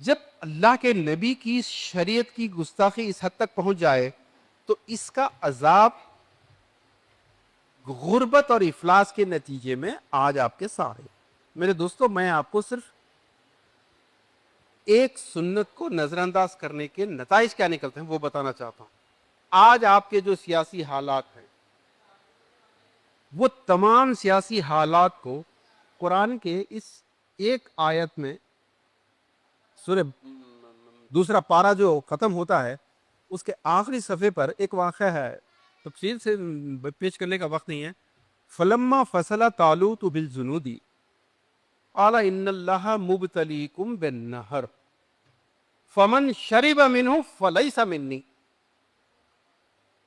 جب اللہ کے نبی کی شریعت کی گستاخی اس حد تک پہنچ جائے تو اس کا عذاب غربت اور افلاس کے نتیجے میں آج آپ کے سامنے۔ میرے دوستو، میں آپ کو صرف ایک سنت کو نظر انداز کرنے کے نتائج کیا نکلتے ہیں وہ بتانا چاہتا ہوں۔ آج آپ کے جو سیاسی حالات ہیں وہ تمام سیاسی حالات کو قرآن کے اس ایک آیت میں، سورہ دوسرا پارہ جو ختم ہوتا ہے اس کے آخری صفحے پر ایک واقعہ ہے، تفصیل سے پیش کرنے کا وقت نہیں ہے۔ فلما فصل طالوت بالجنود قال ان اللہ مبتلیکم بالنہر فمن شرب منہ فلیس منی۔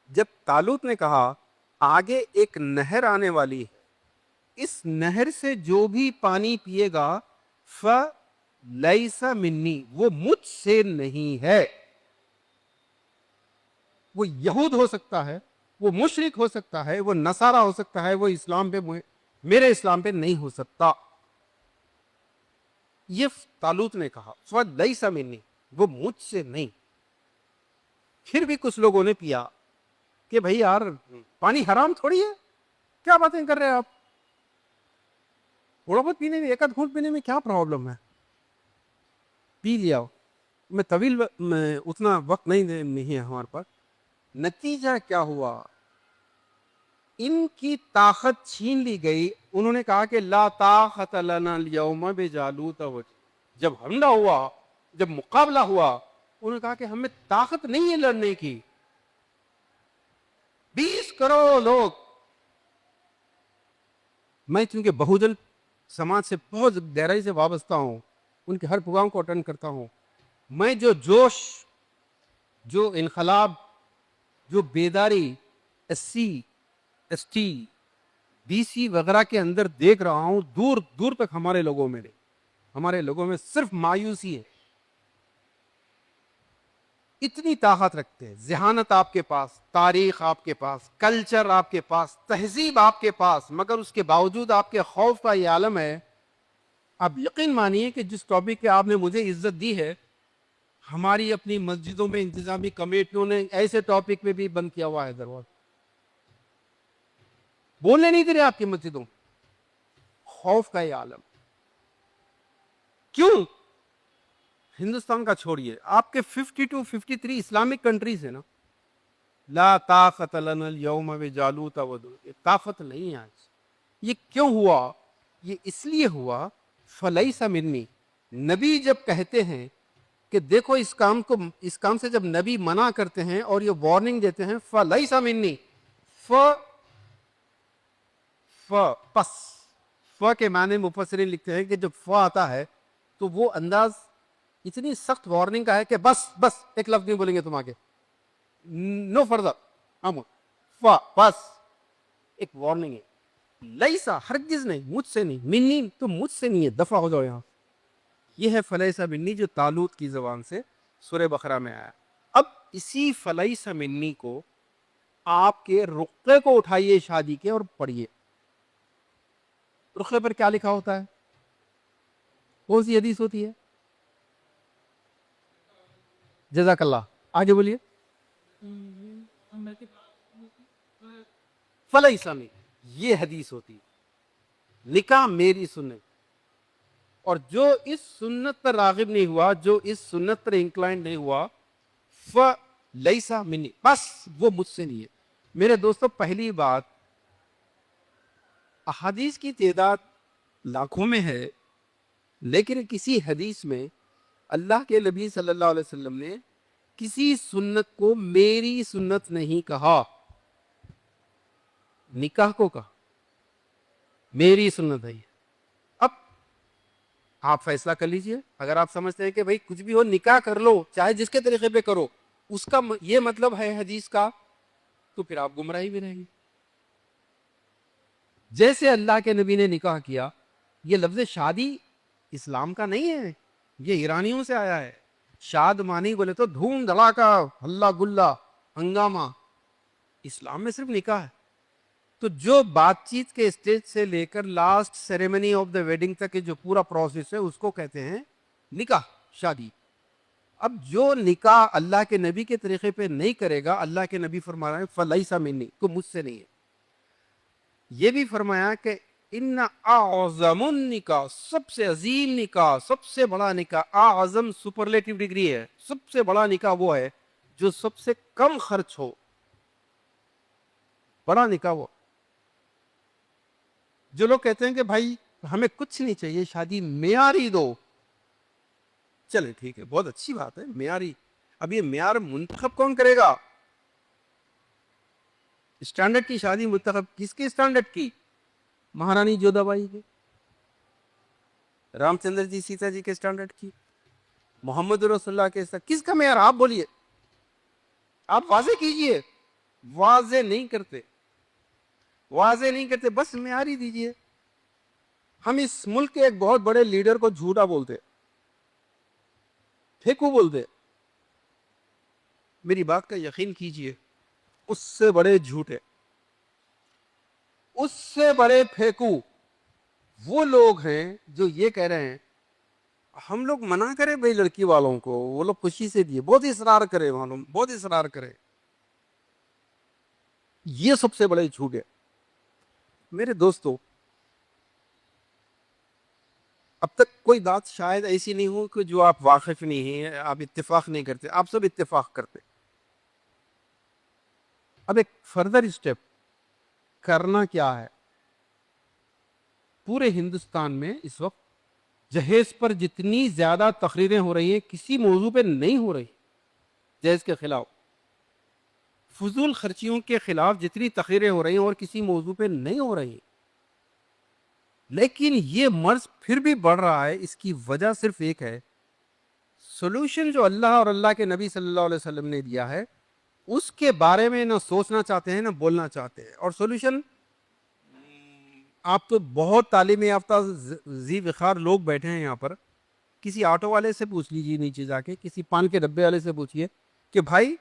جب طالوت نے کہا آگے ایک نہر آنے والی ہے، اس نہر سے جو بھی پانی پیے گا فلیس منی، وہ مجھ سے نہیں ہے۔ وہ یہود ہو سکتا ہے، وہ مشرک ہو سکتا ہے، وہ نصارہ ہو سکتا ہے، وہ اسلام پہ، میرے اسلام پہ نہیں ہو سکتا۔ یہ طالوت نے کہا فلیس منی، وہ مجھ سے نہیں۔ پھر بھی کچھ لوگوں نے پیا کہ بھئی یار پانی حرام تھوڑی ہے، کیا باتیں کر رہے ہیں آپ، تھوڑا بہت پینے میں، ایک آدھ گھونٹ پینے میں کیا پرابلم ہے، پی لیا۔ میں طویل میں اتنا وقت نہیں ہے ہمارے پاس۔ نتیجہ کیا ہوا؟ ان کی طاقت چھین لی گئی۔ انہوں نے کہا کہ لا طاقت لنا اليوم بجالوت جب حملہ ہوا، جب مقابلہ ہوا، انہوں نے کہا کہ ہمیں طاقت نہیں ہے لڑنے کی۔ 20 کروڑ لوگ، میں چونکہ بہوجن سماج سے بہت گہرائی سے وابستہ ہوں، ان کے ہر پروگرام کو اٹینڈ کرتا ہوں، میں جو جوش، جو انقلاب، جو بیداری SC ST BC وغیرہ کے اندر دیکھ رہا ہوں، دور دور تک ہمارے لوگوں میں صرف مایوسی ہے۔ اتنی طاقت رکھتے ہیں، ذہانت آپ کے پاس، تاریخ آپ کے پاس، کلچر آپ کے پاس، تہذیب آپ کے پاس، مگر اس کے باوجود آپ کے خوف کا یہ عالم ہے۔ آپ یقین مانیے کہ جس ٹاپک پہ آپ نے مجھے عزت دی ہے، ہماری اپنی مسجدوں میں انتظامی کمیٹیوں نے ایسے ٹاپک پہ بھی بند کیا ہوا ہے دروازہ، بولنے نہیں دے رہے آپ کی مسجدوں۔ خوف کا یہ عالم کیوں؟ ہندوستان کا چھوڑیے، آپ کے 52 53 اسلامک کنٹریز ہیں نا، لا طاقت لنا اليوم بجالوت طاقت نہیں ہے آج۔ یہ کیوں ہوا؟ یہ اس لیے ہوا فلیس منی۔ نبی جب کہتے ہیں کہ دیکھو اس کام سے جب نبی منع کرتے ہیں اور یہ وارننگ دیتے ہیں فلیس منی، ف کے معنی مفسرین لکھتے ہیں کہ جب ف آتا ہے تو وہ انداز اتنی سخت وارننگ کا ہے کہ بس ایک لفظ نہیں بولیں گے تم آگے، نو فردر، بس ایک وارننگ ہے۔ لیسا ہرگز نہیں، مجھ سے نہیں، منی تم مجھ سے نہیں ہے، دفع ہو جاؤ یہاں۔ یہ ہے فلیسا منی جو طالوت کی زبان سے سورہ بقرہ میں آیا۔ اب اسی فلیسا منی کو آپ کے رقعے کو اٹھائیے شادی کے اور پڑھیے۔ رقعے پر کیا لکھا ہوتا ہے؟ کون سی حدیث ہوتی ہے؟ جزاک اللہ، آگے بولیے۔ فلیسا منی، یہ حدیث ہوتی ہے، نکاح میری سنت، اور جو اس سنت پر راغب نہیں ہوا، جو اس سنت پر انکلائن نہیں ہوا، فلیسا منی، بس وہ مجھ سے نہیں ہے۔ میرے دوستو، پہلی بات، احادیث کی تعداد لاکھوں میں ہے، لیکن کسی حدیث میں اللہ کے نبی صلی اللہ علیہ وسلم نے کسی سنت کو میری سنت نہیں کہا، نکاح کو کہا میری سنت ہے۔ اب آپ فیصلہ کر لیجئے، اگر آپ سمجھتے ہیں کہ بھئی کچھ بھی ہو نکاح کر لو، چاہے جس کے طریقے پہ کرو، اس کا یہ مطلب ہے حدیث کا، تو پھر آپ گمراہی میں رہیں گے۔ جیسے اللہ کے نبی نے نکاح کیا، یہ لفظ شادی اسلام کا نہیں ہے، یہ ایرانیوں سے آیا ہے۔ شاد مانی بولے تو دھوم دھڑاکا، ہلا گلا، ہنگامہ، اسلام میں صرف نکاح ہے۔ تو جو بات چیت کے اسٹیج سے لے کر last ceremony of the wedding تک جو پورا پروسیس ہے، اس کو کہتے ہیں نکاح، شادی۔ اب جو نکاح اللہ کے نبی کے طریقے پہ نہیں کرے گا، اللہ کے نبی فرما رہے ہیں فلیسا منی، کو مجھ سے نہیں ہے۔ یہ بھی فرمایا کہ ان اعظم النکاح، سب سے عظیم نکاح، سب سے بڑا نکاح، اعظم سپرلیٹو ڈگری ہے، سب سے بڑا نکاح وہ ہے جو سب سے کم خرچ ہو، بڑا نکاح وہ۔ جو لوگ کہتے ہیں کہ بھائی ہمیں کچھ نہیں چاہیے، شادی معیاری دو، چلے ٹھیک ہے، بہت اچھی بات ہے معیاری۔ اب یہ معیار منتخب کون کرے گا؟ اسٹینڈرڈ کی شادی منتخب کس کے اسٹینڈرڈ کی؟ مہارانی جودھا بائی کے، رام چندر جی سیتا جی کے اسٹینڈرڈ کی، محمد رسول اللہ کے، کس کا معیار؟ آپ بولیے، آپ واضح کیجئے۔ واضح نہیں کرتے، واضح نہیں کرتے، بس معیار ہی دیجئے۔ ہم اس ملک کے ایک بہت بڑے لیڈر کو جھوٹا بولتے، پھیکو بولتے، میری بات کا یقین کیجئے، اس سے بڑے جھوٹے، اس سے بڑے پھیکو وہ لوگ ہیں جو یہ کہہ رہے ہیں ہم لوگ منع کریں بھائی لڑکی والوں کو، وہ لوگ خوشی سے دیے، بہت اصرار کرے، معلوم بہت اصرار کرے، یہ سب سے بڑے جھوٹ ہے۔ میرے دوستو، اب تک کوئی بات شاید ایسی نہیں ہو کہ جو آپ واقف نہیں ہیں، آپ اتفاق نہیں کرتے، آپ سب اتفاق کرتے۔ اب ایک فردر اسٹیپ کرنا کیا ہے؟ پورے ہندوستان میں اس وقت جہیز پر جتنی زیادہ تقریریں ہو رہی ہیں، کسی موضوع پہ نہیں ہو رہی، جہیز کے خلاف، فضول خرچیوں کے خلاف جتنی تقریریں ہو رہی ہیں اور کسی موضوع پہ نہیں ہو رہی، لیکن یہ مرض پھر بھی بڑھ رہا ہے۔ اس کی وجہ صرف ایک ہے، سولوشن جو اللہ اور اللہ کے نبی صلی اللہ علیہ وسلم نے دیا ہے اس کے بارے میں نہ سوچنا چاہتے ہیں نہ بولنا چاہتے ہیں۔ اور سولوشن، آپ تو بہت تعلیم یافتہ ذی وقار لوگ بیٹھے ہیں یہاں پر، کسی آٹو والے سے پوچھ لیجیے نیچے جا کے، کسی پان کے ڈبے والے سے پوچھئے کہ بھائی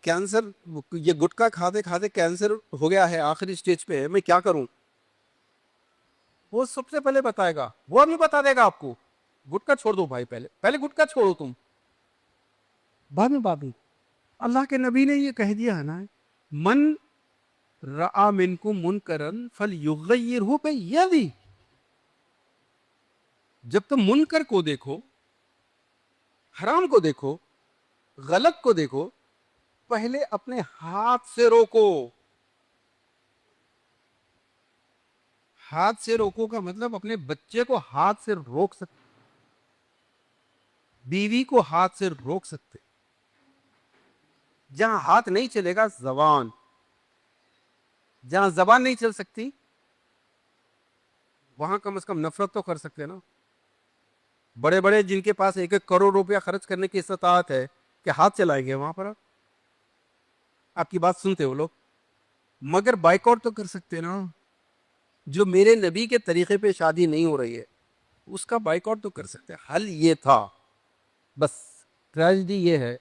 کینسر، یہ گٹکا کھاتے کھاتے کینسر ہو گیا ہے، آخری سٹیج پہ ہے، میں کیا کروں؟ وہ سب سے پہلے بتائے گا، وہ نہیں بتا دے گا آپ کو گٹکا چھوڑ دو بھائی، پہلے گٹکا چھوڑو، تم بعد میں بات نہیں۔ اللہ کے نبی نے یہ کہہ دیا ہے نا، من رآ منکم منکرن فلیغیرہ بیدی، جب تم منکر کو دیکھو، حرام کو دیکھو، غلط کو دیکھو، پہلے اپنے ہاتھ سے روکو۔ ہاتھ سے روکو کا مطلب اپنے بچے کو ہاتھ سے روک سکتے، بیوی کو ہاتھ سے روک سکتے۔ جہاں ہاتھ نہیں چلے گا زبان، جہاں زبان نہیں چل سکتی وہاں کم از کم نفرت تو کر سکتے نا۔ بڑے بڑے جن کے پاس 1-1 کروڑ روپیہ خرچ کرنے کی استطاعت ہے کہ ہاتھ چلائیں گے وہاں پر؟ آپ کی بات سنتے وہ لوگ، مگر بائیکاٹ تو کر سکتے نا۔ جو میرے نبی کے طریقے پہ شادی نہیں ہو رہی ہے اس کا بائیکاٹ تو کر سکتے۔ حل یہ تھا، بس ٹریجڈی یہ ہے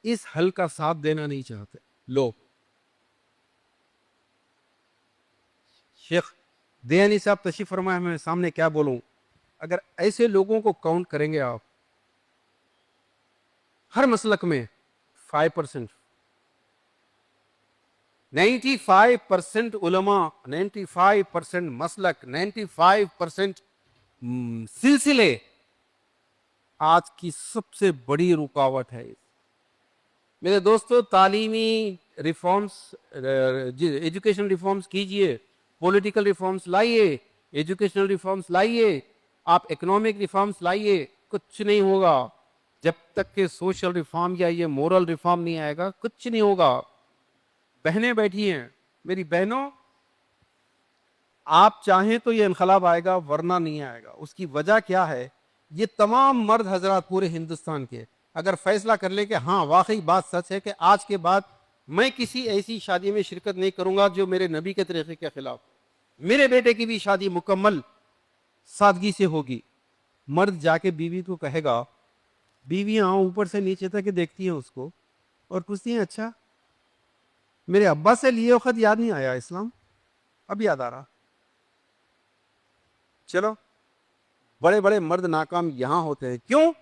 اس حل کا ساتھ دینا نہیں چاہتے لوگ۔ شیخ دیانی صاحب تشریف فرمائے، میں سامنے کیا بولوں، اگر ایسے لوگوں کو کاؤنٹ کریں گے آپ ہر مسلک میں 5%، 95% علماء، 95% مسلک، 95% سلسلے آج کی سب سے بڑی رکاوٹ ہے۔ میرے دوستو، تعلیمی ریفارمز، ایجوکیشن ریفارمز کیجئے، پولیٹیکل ریفارمز لائیے، ایجوکیشنل ریفارمز لائیے، آپ اکنامک ریفارمز لائیے، کچھ نہیں ہوگا جب تک کہ سوشل ریفارم یا یہ مورل ریفارم نہیں آئے گا، کچھ نہیں ہوگا۔ بہنیں بیٹھی ہیں، میری بہنوں، آپ چاہیں تو یہ انقلاب آئے گا ورنہ نہیں آئے گا۔ اس کی وجہ کیا ہے؟ یہ تمام مرد حضرات پورے ہندوستان کے اگر فیصلہ کر لیں کہ ہاں واقعی بات سچ ہے کہ آج کے بعد میں کسی ایسی شادی میں شرکت نہیں کروں گا جو میرے نبی کے طریقے کے خلاف، میرے بیٹے کی بھی شادی مکمل سادگی سے ہوگی، مرد جا کے بیوی کو کہے گا، بیویاں اوپر سے نیچے تک دیکھتی ہیں اس کو اور پوچھتی ہیں اچھا میرے ابا سے لیے وقت یاد نہیں آیا اسلام، اب یاد آ رہا۔ چلو، بڑے بڑے مرد ناکام یہاں ہوتے ہیں، کیوں؟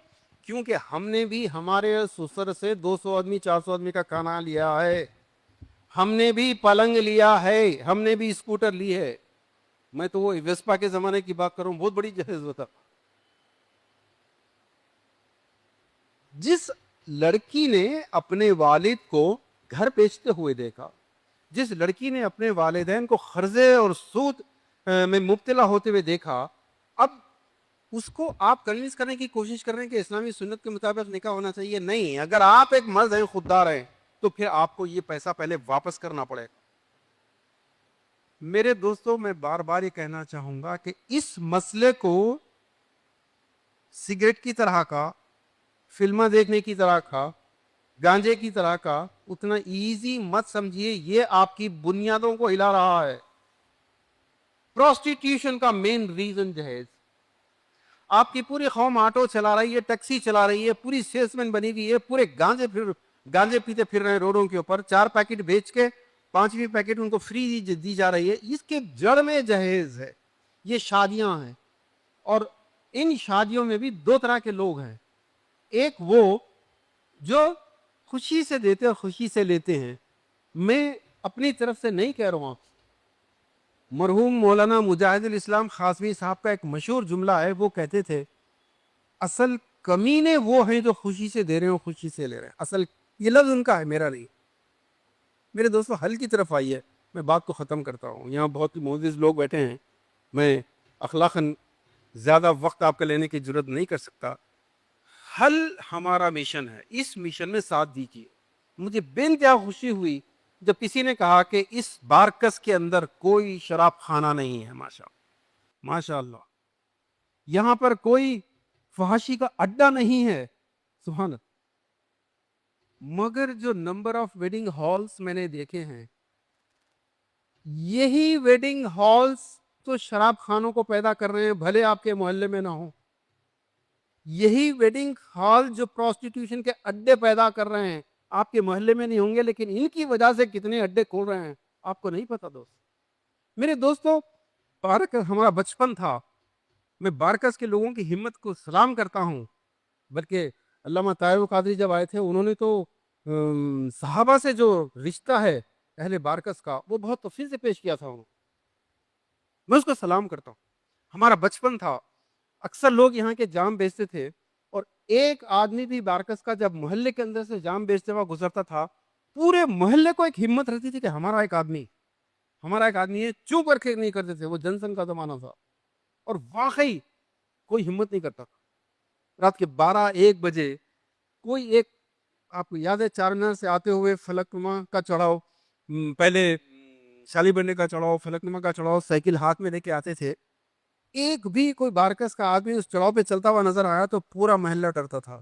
کیونکہ ہم نے بھی ہمارے سسر سے 200 آدمی 400 آدمی کا کھانا لیا ہے, ہم نے بھی پلنگ لیا ہے, ہم نے بھی اسکوٹر لی ہے. میں تو وہ ویسپا کے زمانے کی بات کروں, بہت بڑی جہیز ہوتا. جس لڑکی نے اپنے والد کو گھر بیچتے ہوئے دیکھا, جس لڑکی نے اپنے والدین کو قرضے اور سود میں مبتلا ہوتے ہوئے دیکھا, اب اس کو آپ کنوینس کرنے کی کوشش کر رہے ہیں کہ اسلامی سنت کے مطابق نکاح ہونا چاہیے. نہیں, اگر آپ ایک مرد ہیں, خوددار ہیں, تو پھر آپ کو یہ پیسہ پہلے واپس کرنا پڑے گا. میرے دوستوں, میں بار بار یہ کہنا چاہوں گا کہ اس مسئلے کو سگریٹ کی طرح کا, فلمیں دیکھنے کی طرح کا, گانجے کی طرح کا اتنا ایزی مت سمجھیے. یہ آپ کی بنیادوں کو ہلا رہا ہے. پروسٹیٹیوشن کا مین ریزن جہیز. آپ کی پوری قوم آٹو چلا رہی ہے, ٹیکسی چلا رہی ہے, پوری سیلس مین بنی ہوئی ہے, پورے گانجے پیتے پھر رہے ہیں روڈوں کے اوپر, 4 پیکٹ بیچ کے 5ویں پیکٹ ان کو فری دی جا رہی ہے. اس کے جڑ میں جہیز ہے. یہ شادیاں ہیں, اور ان شادیوں میں بھی 2 طرح کے لوگ ہیں. ایک وہ جو خوشی سے دیتے اور خوشی سے لیتے ہیں. میں اپنی طرف سے نہیں کہہ رہا ہوں, مرحوم مولانا مجاہد الاسلام قاسمی صاحب کا ایک مشہور جملہ ہے. وہ کہتے تھے, اصل کمینے وہ ہیں جو خوشی سے دے رہے ہیں اور خوشی سے لے رہے ہیں. اصل یہ لفظ ان کا ہے, میرا نہیں. میرے دوستو, حل کی طرف آئیے, میں بات کو ختم کرتا ہوں. یہاں بہت معزز لوگ بیٹھے ہیں, میں اخلاقاً زیادہ وقت آپ کا لینے کی ضرورت نہیں کر سکتا. حل ہمارا مشن ہے, اس مشن میں ساتھ دیجیے. مجھے بے انتہا خوشی ہوئی جب کسی نے کہا کہ اس بارکس کے اندر کوئی شراب خانہ نہیں ہے. ماشاء اللہ, یہاں پر کوئی فحاشی کا اڈا نہیں ہے. سبحان اللہ. مگر جو نمبر آف ویڈنگ ہالز میں نے دیکھے ہیں, یہی ویڈنگ ہالز تو شراب خانوں کو پیدا کر رہے ہیں, بھلے آپ کے محلے میں نہ ہوں. یہی ویڈنگ ہال جو پروسٹیٹیوشن کے اڈے پیدا کر رہے ہیں, آپ کے محلے میں نہیں ہوں گے, لیکن ان کی وجہ سے کتنے اڈے کھول رہے ہیں آپ کو نہیں پتا. دوست میرے دوستو, بارکس ہمارا بچپن تھا. میں بارکس کے لوگوں کی ہمت کو سلام کرتا ہوں. بلکہ علامہ طاہر قادری جب آئے تھے, انہوں نے تو صحابہ سے جو رشتہ ہے اہل بارکس کا, وہ بہت تفصیل سے پیش کیا تھا. میں اس کو سلام کرتا ہوں. ہمارا بچپن تھا, اکثر لوگ یہاں کے جام بیچتے تھے, اور ایک آدمی بھی بارکس کا جب محلے کے اندر سے جام بیچتے ہوا گزرتا تھا, پورے محلے کو ایک ہمت رہتی تھی کہ ہمارا ایک آدمی ہے. چوپ کر کے نہیں کرتے تھے. وہ جنسن کا زمانہ تھا, اور واقعی کوئی ہمت نہیں کرتا تھا. رات کے 12-1 بجے کوئی ایک, آپ کو یاد ہے, 4 مینار سے آتے ہوئے فلک نما کا چڑھاؤ, پہلے شالی بننے کا چڑھاؤ, فلک نما کا چڑھاؤ, سائیکل ہاتھ میں لے کے آتے تھے. ایک بھی کوئی بارکس کا آدمی اس چڑھاؤ پہ چلتا ہوا نظر آیا تو پورا محلہ ڈرتا تھا.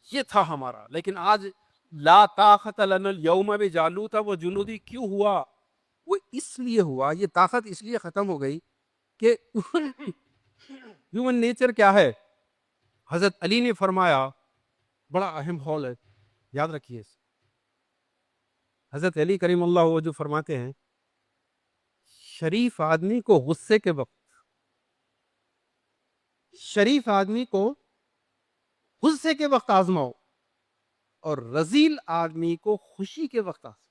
یہ تھا ہمارا. لیکن آج لا طاقت لنا اليوم بجالوت وجنودی کیوں ہوا؟ وہ اس لیے ہوا, یہ طاقت اس لیے ختم ہو گئی کہ ہیومن نیچر کیا ہے. حضرت علی نے فرمایا, بڑا اہم حول ہے, یاد رکھیے. حضرت علی کریم اللہ وجہ فرماتے ہیں, شریف آدمی کو غصے کے وقت, شریف آدمی کو غصے کے وقت آزماؤ, اور رذیل آدمی کو خوشی کے وقت آزماؤ.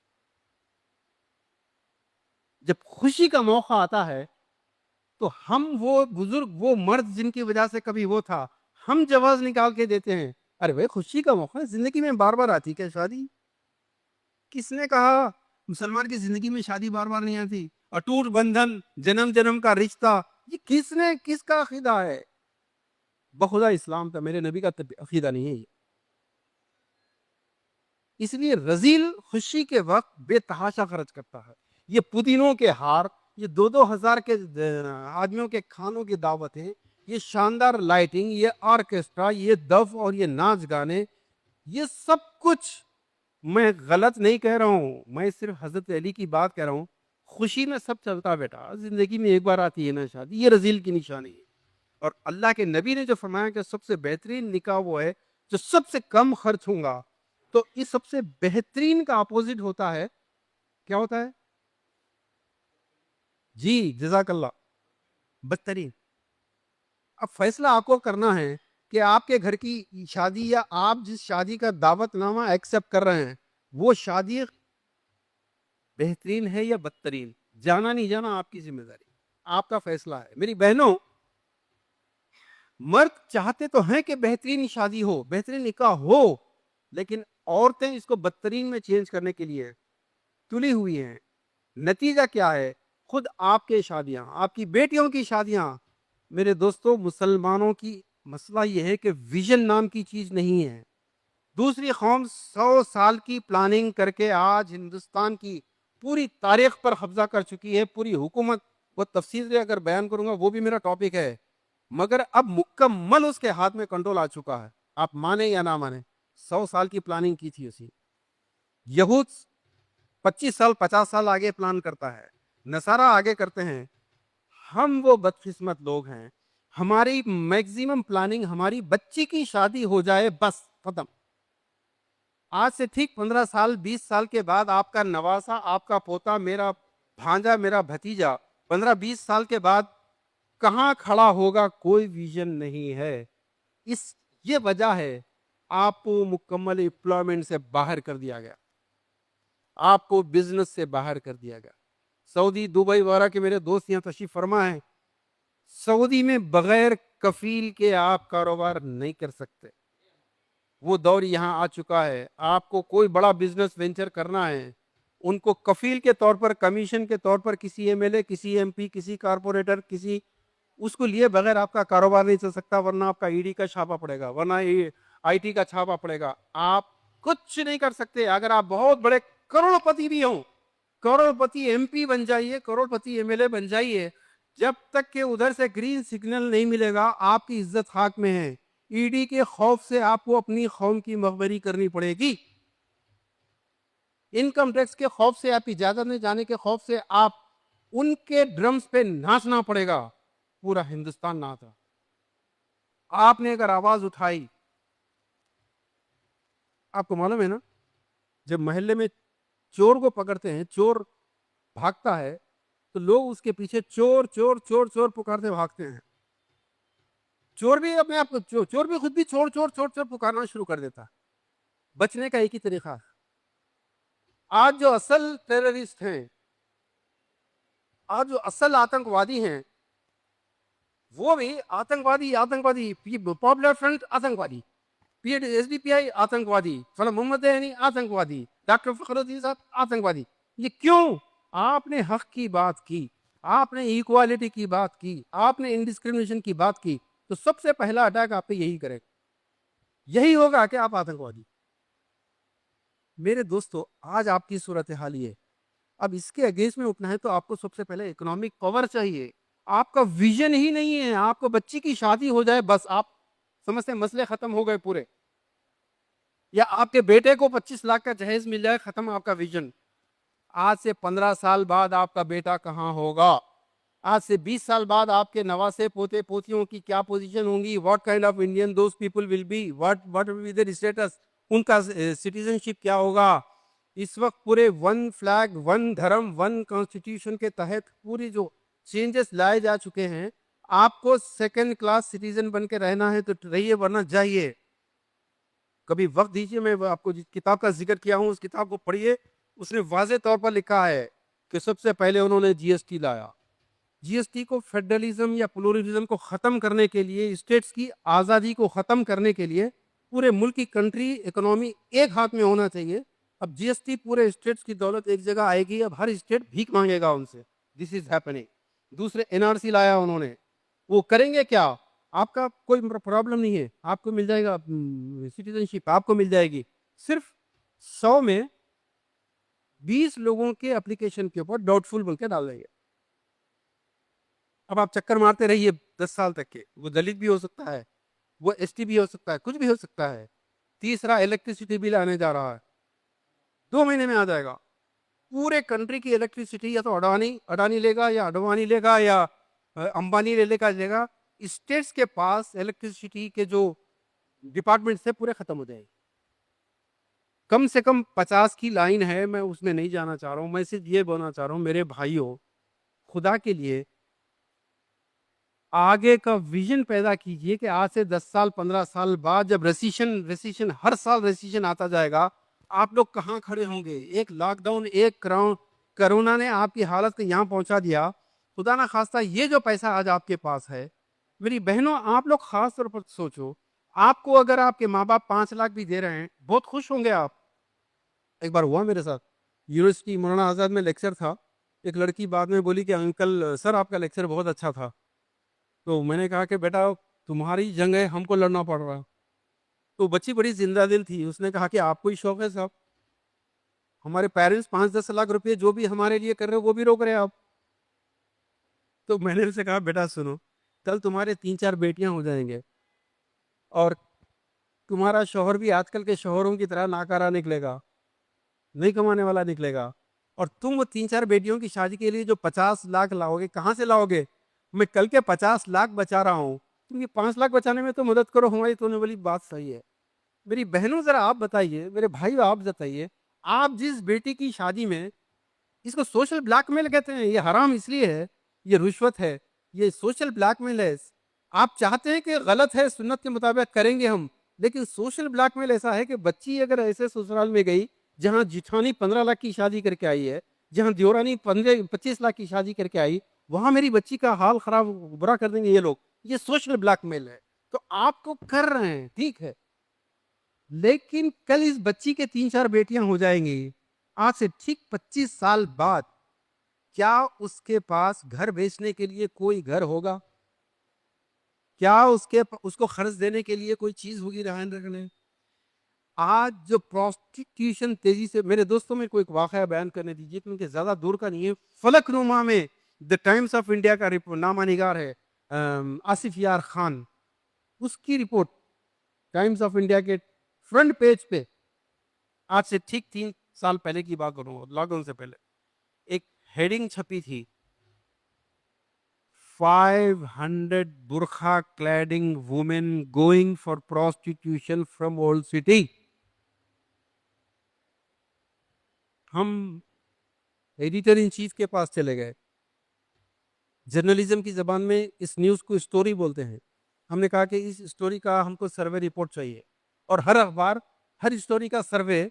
جب خوشی کا موقع آتا ہے تو ہم وہ بزرگ, وہ مرد جن کی وجہ سے کبھی وہ تھا, ہم جواز نکال کے دیتے ہیں. ارے بھائی, خوشی کا موقع ہے, زندگی میں بار بار آتی کیا شادی؟ کس نے کہا مسلمان کی زندگی میں شادی بار بار نہیں آتی؟ اٹوٹ بندھن, جنم جنم کا رشتہ, یہ کس کا عقیدہ ہے؟ بخدا اسلام کا, میرے نبی کا عقیدہ نہیں ہے یہ. اس لیے رذیل خوشی کے وقت بے تحاشا خرچ کرتا ہے. یہ پودینوں کے ہار, یہ 2,000 کے آدمیوں کے کھانوں کی دعوتیں, یہ شاندار لائٹنگ, یہ آرکیسٹرا, یہ دف اور یہ ناچ گانے, یہ سب کچھ میں غلط نہیں کہہ رہا ہوں, میں صرف حضرت علی کی بات کہہ رہا ہوں. خوشی میں سب چلتا بیٹا, زندگی میں ایک بار آتی ہے نا شادی, یہ رذیل کی نشانی ہے. اور اللہ کے نبی نے جو فرمایا کہ سب سے بہترین نکاح وہ ہے جو سب سے کم خرچ ہوگا, تو اس سب سے بہترین کا اپوزٹ ہوتا ہے, کیا ہوتا ہے؟ جی جزاک اللہ, بدترین. اب فیصلہ آپ کو کرنا ہے کہ آپ کے گھر کی شادی یا آپ جس شادی کا دعوت نامہ ایکسپٹ کر رہے ہیں وہ شادی بہترین ہے یا بدترین، جانا نہیں جانا آپ کی ذمہ داری، آپ کا فیصلہ ہے۔ میری بہنوں، مرد چاہتے تو ہیں کہ بہترین شادی ہو، بہترین نکاح ہو، لیکن عورتیں اس کو بدترین میں چینج کرنے کے لیے تلی ہوئی ہیں۔ نتیجہ کیا ہے؟ خود آپ کے شادیاں، آپ کی بیٹیوں کی شادیاں، میرے دوستوں، مسلمانوں کی مسئلہ یہ ہے کہ ویژن نام کی چیز نہیں ہے۔ دوسری قوم 100 سال کی پلاننگ کر کے آج ہندوستان کی پوری تاریخ پر قبضہ کر چکی ہے، پوری حکومت، وہ تفصیل سے اگر بیان کروں گا وہ بھی میرا ٹاپک ہے، مگر اب مکمل اس کے ہاتھ میں کنٹرول آ چکا ہے، آپ مانیں یا نہ مانیں۔ 100 سال کی پلاننگ کی تھی اسی یہود، 25 سال 50 سال آگے پلان کرتا ہے، نصارہ آگے کرتے ہیں۔ ہم وہ بدقسمت لوگ ہیں، ہماری میکزیمم پلاننگ ہماری بچی کی شادی ہو جائے بس ختم۔ آج سے ٹھیک 15 سال 20 سال کے بعد آپ کا نواسا، آپ کا پوتا، میرا بھانجا، میرا بھتیجا 15-20 سال کے بعد کہاں کھڑا ہوگا، کوئی ویژن نہیں ہے۔ یہ وجہ ہے آپ کو مکمل امپلائمنٹ سے باہر کر دیا گیا، آپ کو بزنس سے باہر کر دیا گیا۔ سعودی، دبئی وغیرہ کے میرے دوست یہاں تشریف فرما ہیں، سعودی میں بغیر کفیل کے آپ کاروبار نہیں کر سکتے، وہ دور یہاں آ چکا ہے۔ آپ کو کوئی بڑا بزنس وینچر کرنا ہے، ان کو کفیل کے طور پر، کمیشن کے طور پر کسی ایم ایل اے، کسی ایم پی، کسی کارپوریٹر، کسی اس کو لیے بغیر آپ کا کاروبار نہیں چل سکتا، ورنہ آپ کا ای ڈی کا چھاپا پڑے گا، ورنہ آئی ٹی کا چھاپا پڑے گا، آپ کچھ نہیں کر سکتے۔ اگر آپ بہت بڑے کروڑ پتی بھی ہوں، کروڑ پتی ایم پی بن جائیے، کروڑ پتی ایم ایل اے بن جائیے، جب تک کہ ادھر سے گرین سگنل نہیں ملے گا آپ کی عزت خاک میں ہے۔ ای ڈی کے خوف سے آپ کو اپنی قوم کی مخبری کرنی پڑے گی، انکم ٹیکس کے خوف سے، آپ کی اجازت نہیں جانے کے خوف سے آپ ان کے ڈرمز پہ ناچنا پڑے گا۔ پورا ہندوستان ناچ رہا، آپ نے اگر آواز اٹھائی، آپ کو معلوم ہے نا، جب محلے میں چور کو پکڑتے ہیں، چور بھاگتا ہے تو لوگ اس کے پیچھے چور چور چور چور پکارتے بھاگتے ہیں۔ چور بھی اپنے آپ کو، چور بھی خود بھی چور چور چور چور پکارنا شروع کر دیتا۔ بچنے کا ایک ہی طریقہ ہے، آج جو اصل ٹیررسٹ ہیں، آج جو اصل آتنکوادی ہیں، وہ بھی آتنکوادی، پاپولر فرنٹ آتنکوادی، ایس ڈی پی آئی آتنکوادی، فلاں محمد دہانی آتنکوادی، ڈاکٹر فخر الدین صاحب آتنکوادی۔ یہ کیوں؟ آپ نے حق کی بات کی، آپ نے ایکوالٹی کی بات کی، آپ نے انڈسکریمنیشن کی بات کی، تو سب سے پہلا اٹیک آپ پہ یہی کرے گا، یہی ہوگا کہ آپ آتنکوادی۔ میرے دوستو، آج آپ کی صورتحال یہ ہے، اب اس کے اگینسٹ میں اٹھنا ہے تو آپ کو سب سے پہلے اکنامک پاور چاہیے۔ آپ کا ویژن ہی نہیں ہے، آپ کو بچی کی شادی ہو جائے بس آپ سمجھتے ہیں مسئلے ختم ہو گئے پورے، یا آپ کے بیٹے کو 25 لاکھ کا جہیز مل جائے، ختم آپ کا ویژن۔ آج سے 15 سال بعد آپ کا بیٹا کہاں ہوگا؟ آج سے 20 سال بعد آپ کے نواسے پوتے پوتیوں کی کیا پوزیشن ہوں گی؟ What kind of Indian those people will be, what will be their status, ان کا سٹیزن شپ کیا ہوگا؟ اس وقت پورے one flag, one dharma, one constitution کے تحت پوری جو چینجز لائے جا چکے ہیں، آپ کو سیکنڈ کلاس سٹیزن بن کے رہنا ہے تو رہیے، ورنہ جائیے۔ کبھی وقت دیجیے، میں آپ کو جس کتاب کا ذکر کیا ہوں اس کتاب کو پڑھیے، اس نے واضح طور پر لکھا ہے کہ سب سے پہلے انہوں نے جی ایس ٹی لایا۔ جی ایس ٹی کو فیڈرلزم یا پلورلزم کو ختم کرنے کے لیے، اسٹیٹس کی آزادی کو ختم کرنے کے لیے، پورے ملک کی کنٹری اکنومی ایک ہاتھ میں ہونا چاہیے۔ اب جی ایس ٹی پورے اسٹیٹس کی دولت ایک جگہ آئے گی، اب ہر اسٹیٹ بھیک مانگے گا ان سے، دس از ہیپننگ۔ دوسرے این آر سی لایا انہوں نے، وہ کریں گے کیا؟ آپ کا کوئی پرابلم نہیں ہے، آپ کو مل جائے گا سٹیزن شپ، آپ کو مل جائے گی، صرف 100 میں 20 لوگوں کے اپلیکیشن کے اوپر ڈاؤٹ فل بول کے ڈال دیں گے۔ اب آپ چکر مارتے رہیے 10 سال تک کے، وہ دلت بھی ہو سکتا ہے، وہ ایس ٹی بھی ہو سکتا ہے، کچھ بھی ہو سکتا ہے۔ تیسرا الیکٹریسٹی بل آنے جا رہا ہے، 2 مہینے میں آ جائے گا۔ پورے کنٹری کی الیکٹریسٹی یا تو اڈانی لے گا، یا اڈوانی لے گا، یا امبانی لے گا۔ اسٹیٹس کے پاس الیکٹریسٹی کے جو ڈپارٹمنٹ سے پورے ختم ہو جائیں گے۔ کم سے کم 50 کی لائن ہے، میں اس میں نہیں جانا چاہ رہا ہوں، میں صرف یہ بولنا چاہ رہا ہوں میرے بھائیوں، خدا کے لیے آگے کا ویژن پیدا کیجئے کہ آج سے 10 سال 15 سال بعد جب ریسیشن ہر سال ریسیشن آتا جائے گا، آپ لوگ کہاں کھڑے ہوں گے؟ ایک لاک ڈاؤن، ایک کرونا نے آپ کی حالت کو یہاں پہنچا دیا. خدا نہ خواستہ یہ جو پیسہ آج آپ کے پاس ہے، میری بہنوں آپ لوگ خاص طور پر سوچو، آپ کو اگر آپ کے ماں باپ 5 لاکھ بھی دے رہے ہیں، بہت خوش ہوں گے آپ. ایک بار ہوا میرے ساتھ، یونیورسٹی مولانا آزاد میں لیکچر تھا. ایک لڑکی بعد میں بولی کہ انکل سر آپ کا لیکچر بہت اچھا تھا. تو میں نے کہا کہ بیٹا تمہاری جنگ ہے، ہم کو لڑنا پڑ رہا. تو بچی بڑی زندہ دل تھی، اس نے کہا کہ آپ کو ہی شوق ہے صاحب، ہمارے پیرنٹس 5-10 لاکھ روپے جو بھی ہمارے لیے کر رہے وہ بھی روک رہے ہیں آپ. تو میں نے ان سے کہا بیٹا سنو، کل تمہارے 3-4 بیٹیاں ہو جائیں گے اور تمہارا شوہر بھی آج کل کے شوہروں کی طرح ناکارہ نکلے گا، نہیں کمانے والا نکلے گا، اور تم وہ 3-4 بیٹیوں کی شادی کے لیے جو 50 لاکھ لاؤ گے، کہاں سے لاؤ گے؟ میں کل کے 50 لاکھ بچا رہا ہوں، تم یہ 5 لاکھ بچانے میں تو مدد کرو ہماری. تو نے بولی بات صحیح ہے. میری بہنوں ذرا آپ بتائیے، میرے بھائیو آپ بتائیے، آپ جس بیٹی کی شادی میں، اس کو سوشل بلیک میل کہتے ہیں، یہ حرام اس لیے ہے، یہ رشوت ہے، یہ سوشل بلیک میل ہے. آپ چاہتے ہیں کہ غلط ہے، سنت کے مطابق کریں گے ہم، لیکن سوشل بلیک میل ایسا ہے کہ بچی اگر ایسے سسرال میں گئی جہاں جٹھانی 15 لاکھ کی شادی کر کے آئی ہے، جہاں دیورانی 25 لاکھ کی شادی کر کے آئی، وہاں میری بچی کا حال خراب برا کر دیں گے یہ لوگ. یہ سوشل بلیک میل ہے. تو آپ کو کر رہے ہیں ٹھیک ہے، لیکن کل اس بچی کے 3-4 بیٹیاں ہو جائیں گی، آج سے ٹھیک 25 سال بعد کیا اس کے پاس گھر بیچنے کے لیے کوئی گھر ہوگا؟ کیا اس کو خرچ دینے کے لیے کوئی چیز ہوگی رہن رکھنے؟ آج جو پروسٹیٹیوشن تیزی سے، میرے دوستوں میں کوئی ایک واقعہ بیان کرنے دیجیے کیونکہ زیادہ دور کا نہیں ہے. فلک نما میں دا ٹائمز آف انڈیا کا نامہ نگار ہے آصف یار خان، اس کی رپورٹ ٹائمز آف انڈیا کے فرنٹ پیج پہ آج سے ٹھیک 3 سال پہلے کی بات کروں، لاک ڈاؤن سے پہلے، ایک ہیڈنگ چھپی تھی: 500 برقع cladding women going for prostitution from old city. ہم ایڈیٹر ان چیف کے پاس چلے گئے، جرنلزم کی زبان میں اس نیوز کو اسٹوری بولتے ہیں. ہم نے کہا کہ اس اسٹوری کا ہم کو سروے رپورٹ چاہیے، اور ہر اخبار ہر اسٹوری کا سروے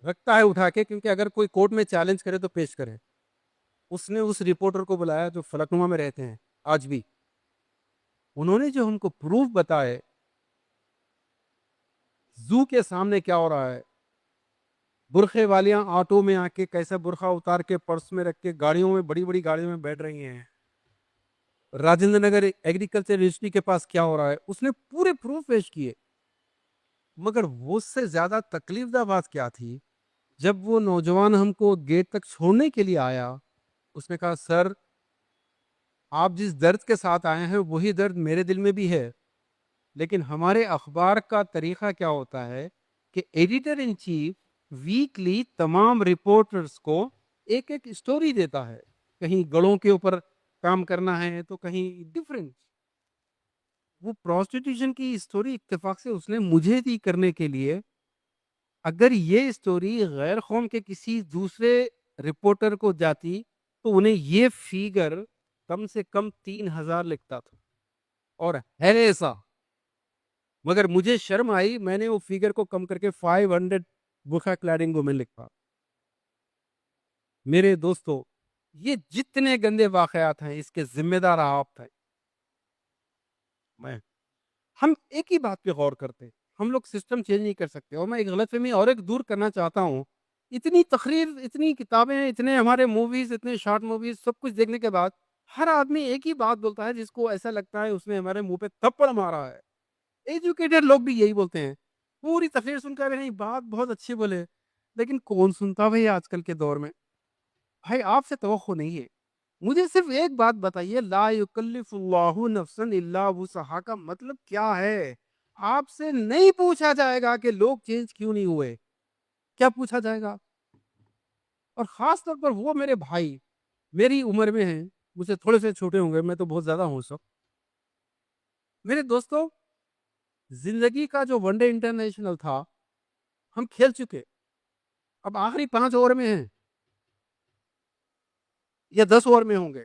رکھتا ہے اٹھا کے، کیونکہ اگر کوئی کورٹ میں چیلنج کرے تو پیش کرے. اس نے اس رپورٹر کو بلایا جو فلکنما میں رہتے ہیں آج بھی. انہوں نے جو ہم کو پروف بتائے، زو کے سامنے کیا ہو رہا ہے، برقعے والیاں آٹو میں آ کے کیسے برقع اتار کے پرس میں رکھ کے گاڑیوں میں، بڑی بڑی گاڑیوں میں بیٹھ رہی ہیں، راجندر نگر ایگریکلچر یونیورسٹی کے پاس کیا ہو رہا ہے، اس نے پورے پروف پیش کیے. مگر وہ سے زیادہ تکلیف دہ بات کیا تھی، جب وہ نوجوان ہم کو گیٹ تک چھوڑنے کے لیے آیا، اس نے کہا سر آپ جس درد کے ساتھ آئے ہیں وہی درد میرے دل میں بھی ہے، لیکن ہمارے اخبار کا طریقہ کیا ہوتا ہے کہ ایڈیٹر ان چیف ویکلی تمام رپورٹرز کو ایک ایک اسٹوری دیتا ہے، کہیں گڑوں کے اوپر کام کرنا ہے تو کہیں ڈفرینٹ. وہ پروسٹیٹیوشن کی اسٹوری اتفاق سے اس نے مجھے دی کرنے کے لیے. اگر یہ اسٹوری غیر قوم کے کسی دوسرے رپورٹر کو جاتی تو انہیں یہ فیگر کم سے کم 3000 لکھتا تھا، اور ہے ایسا. مگر مجھے شرم آئی، میں نے وہ فیگر کو کم کر کے 500 برقع کلیڈنگ وومن لکھا. میرے دوستو، یہ جتنے گندے واقعات ہیں اس کے ذمہ دار آپ تھے. ہم ایک ہی بات پہ غور کرتے، ہم لوگ سسٹم چینج نہیں کر سکتے. اور میں ایک غلط فہمی اور ایک دور کرنا چاہتا ہوں. اتنی تقریر، اتنی کتابیں، اتنے ہمارے موویز، اتنے شارٹ موویز، سب کچھ دیکھنے کے بعد ہر آدمی ایک ہی بات بولتا ہے جس کو ایسا لگتا ہے اس نے ہمارے منہ پہ تھپڑ مارا ہے. ایجوکیٹڈ لوگ بھی یہی بولتے ہیں، پوری تقریر سن کر نہیں بات بہت اچھی بولے، لیکن کون سنتا بھائی آج کل کے دور میں؟ بھائی آپ سے توقع نہیں ہے. مجھے صرف ایک بات بتائیے، لا یکلف اللہ نفسا الا وسعہا کا مطلب کیا ہے؟ آپ سے نہیں پوچھا جائے گا کہ لوگ چینج کیوں نہیں ہوئے. کیا پوچھا جائے گا؟ اور خاص طور پر وہ میرے بھائی میری عمر میں ہیں، مجھ سے تھوڑے سے چھوٹے ہوں گے، میں تو بہت زیادہ ہوں سب. میرے دوستوں، زندگی کا جو ون ڈے انٹرنیشنل تھا ہم کھیل چکے، اب آخری 5 اوور میں ہیں یا 10 اوور میں ہوں گے.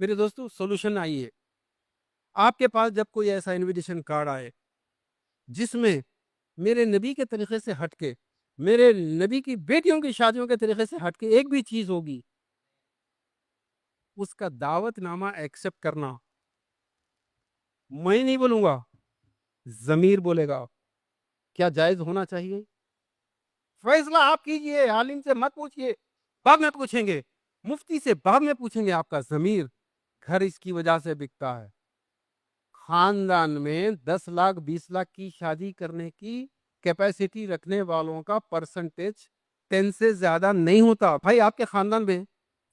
میرے دوستو سولوشن آئیے. آپ کے پاس جب کوئی ایسا انویٹیشن کارڈ آئے جس میں میرے نبی کے طریقے سے ہٹ کے، میرے نبی کی بیٹیوں کی شادیوں کے طریقے سے ہٹ کے ایک بھی چیز ہوگی، اس کا دعوت نامہ ایکسپٹ کرنا میں نہیں بولوں گا، ضمیر بولے گا. کیا جائز ہونا چاہیے؟ فیصلہ آپ کیجئے، عالم سے مت پوچھئے، بعد میں پوچھیں گے، مفتی سے بعد میں پوچھیں گے. آپ کا ضمیر گھر اس کی وجہ سے بکتا ہے. خاندان میں 10 لاکھ 20 لاکھ کی شادی کرنے کی کیپیسٹی رکھنے والوں کا پرسنٹیج 10 سے زیادہ نہیں ہوتا. بھائی آپ کے خاندان میں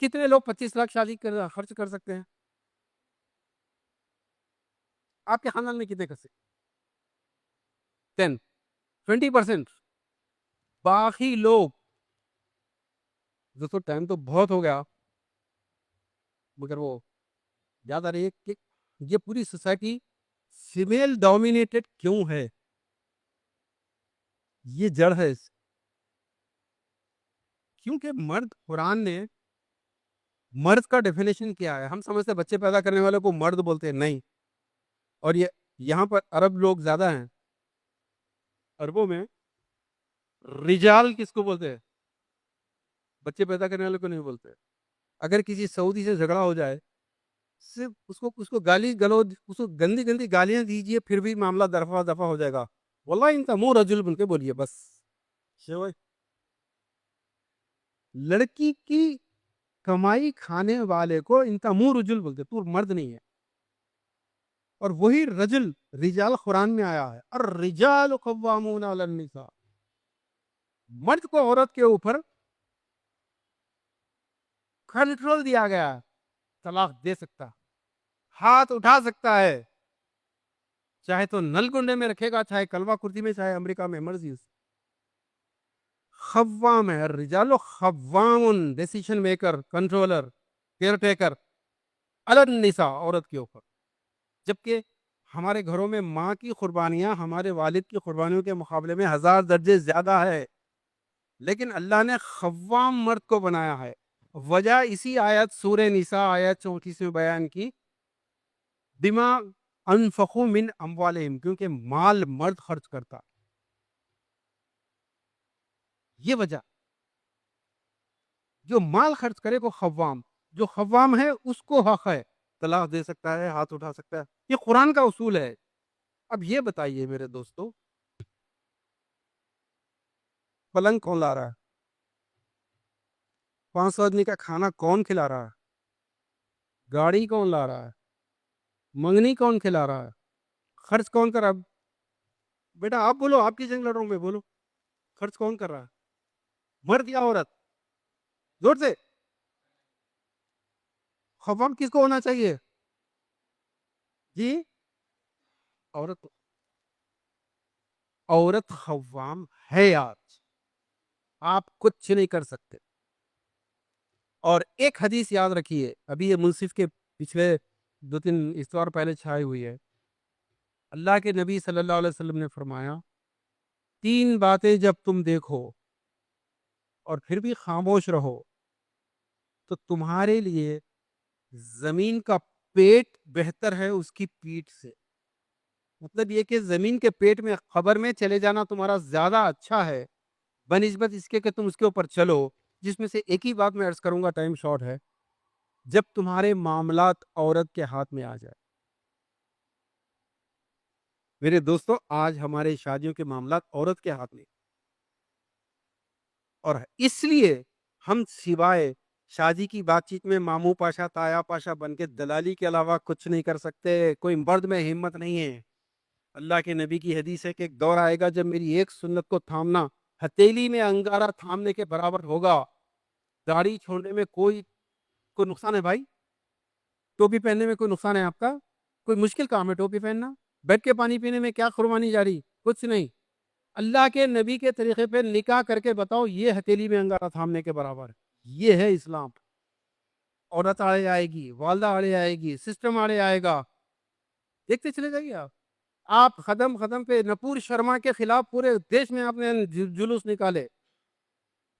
کتنے لوگ 25 لاکھ شادی خرچ کر سکتے ہیں؟ آپ کے خاندان میں کتنے کر سکتے؟ 10 20%. باقی لوگ، دوستو ٹائم تو بہت ہو گیا، مگر وہ یاد آ رہی ہے کہ یہ پوری سوسائٹی فیمیل ڈومینیٹڈ کیوں ہے؟ یہ جڑ ہے کیونکہ مرد، قرآن نے مرد کا ڈیفینیشن کیا ہے. ہم سمجھتے ہیں بچے پیدا کرنے والے کو مرد بولتے ہیں، نہیں. اور یہ یہاں پر عرب لوگ زیادہ ہیں، عربوں میں رجال کس کو بولتے ہیں؟ بچے پیدا کرنے والے کو نہیں بولتے. اگر کسی سعودی سے جھگڑا ہو جائے، صرف اس کو گالی گلوچ، اس کو گندی گندی گالیاں دیجئے، پھر بھی معاملہ دفع ہو جائے گا. واللہ انت مو رجل بول کے بولیے بس. لڑکی کی کمائی کھانے والے کو انت مو رجل بولتے، تو مرد نہیں ہے. اور وہی رجل، رجال قرآن میں آیا ہے، الرجال قوامون علی النساء. مرد کو عورت کے اوپر کنٹرول دیا گیا ہے. طلاق دے سکتا، ہاتھ اٹھا سکتا ہے، چاہے تو نل کنڈے میں رکھے گا، چاہے کلوہ کرتی میں، چاہے امریکہ میں، مرضی. خوام ہے الرجال خوام، decision maker, controller, caretaker علی النساء، عورت کے اوپر. جبکہ ہمارے گھروں میں ماں کی قربانیاں ہمارے والد کی قربانیوں کے مقابلے میں 1000 درجے زیادہ ہے، لیکن اللہ نے خوام مرد کو بنایا ہے. وجہ اسی آیت سورہ نساء آیت 34 میں بیان کی، بما انفقوا من اموالہم، کیونکہ مال مرد خرچ کرتا. یہ وجہ، جو مال خرچ کرے کو خوام، جو خوام ہے اس کو حق ہے، طلاق دے سکتا ہے، ہاتھ اٹھا سکتا ہے. یہ قرآن کا اصول ہے. اب یہ بتائیے میرے دوستو، پلنگ کون لا رہا ہے؟ 500 آدمی کا کھانا کون کھلا رہا ہے؟ گاڑی کون لا رہا ہے؟ منگنی کون کھلا رہا ہے؟ خرچ کون کر رہا ہے؟ بیٹا آپ بولو، آپ کی جنگ لڑ رہا ہوں میں، بولو خرچ کون کر رہا ہے؟ مرد یا عورت؟ زور سے. خوام کس کو ہونا چاہیے جی؟ عورت. عورت خوام ہے آج، آپ کچھ نہیں کر سکتے. اور ایک حدیث یاد رکھیے، ابھی یہ منصف کے پچھلے 2-3 اتوار پہلے چھائی ہوئی ہے. اللہ کے نبی صلی اللہ علیہ وسلم نے فرمایا، 3 باتیں جب تم دیکھو اور پھر بھی خاموش رہو تو تمہارے لیے زمین کا پیٹ بہتر ہے اس کی پیٹھ سے. مطلب یہ کہ زمین کے پیٹ میں قبر میں چلے جانا تمہارا زیادہ اچھا ہے بنسبت اس کے کہ تم اس کے اوپر چلو. جس میں سے ایک ہی بات میں عرض کروں گا، ٹائم شارٹ ہے. جب تمہارے معاملات عورت کے ہاتھ میں آ جائے. میرے دوستو آج ہمارے شادیوں کے معاملات عورت کے ہاتھ میں، اور اس لیے ہم سوائے شادی کی بات چیت میں ماموں پاشا تایا پاشا بن کے دلالی کے علاوہ کچھ نہیں کر سکتے. کوئی مرد میں ہمت نہیں ہے. اللہ کے نبی کی حدیث ہے کہ ایک دور آئے گا جب میری ایک سنت کو تھامنا ہتھیلی میں انگارہ تھامنے کے برابر ہوگا. داڑھی چھوڑنے میں کوئی نقصان ہے بھائی؟ ٹوپی پہننے میں کوئی نقصان ہے آپ کا؟ کوئی مشکل کام ہے ٹوپی پہننا؟ بیٹھ کے پانی پینے میں کیا قربانی جاری؟ کچھ نہیں. اللہ کے نبی کے طریقے پہ نکاح کر کے بتاؤ، یہ ہتھیلی میں انگارہ تھامنے کے برابر ہے. یہ ہے اسلام. عورت آڑے آئے گی، والدہ آڑے آئے گی، سسٹم آڑے آئے گا، دیکھتے چلے جائیے. آپ قدم پہ نپور شرما کے خلاف پورے دیش میں آپ نے جلوس نکالے.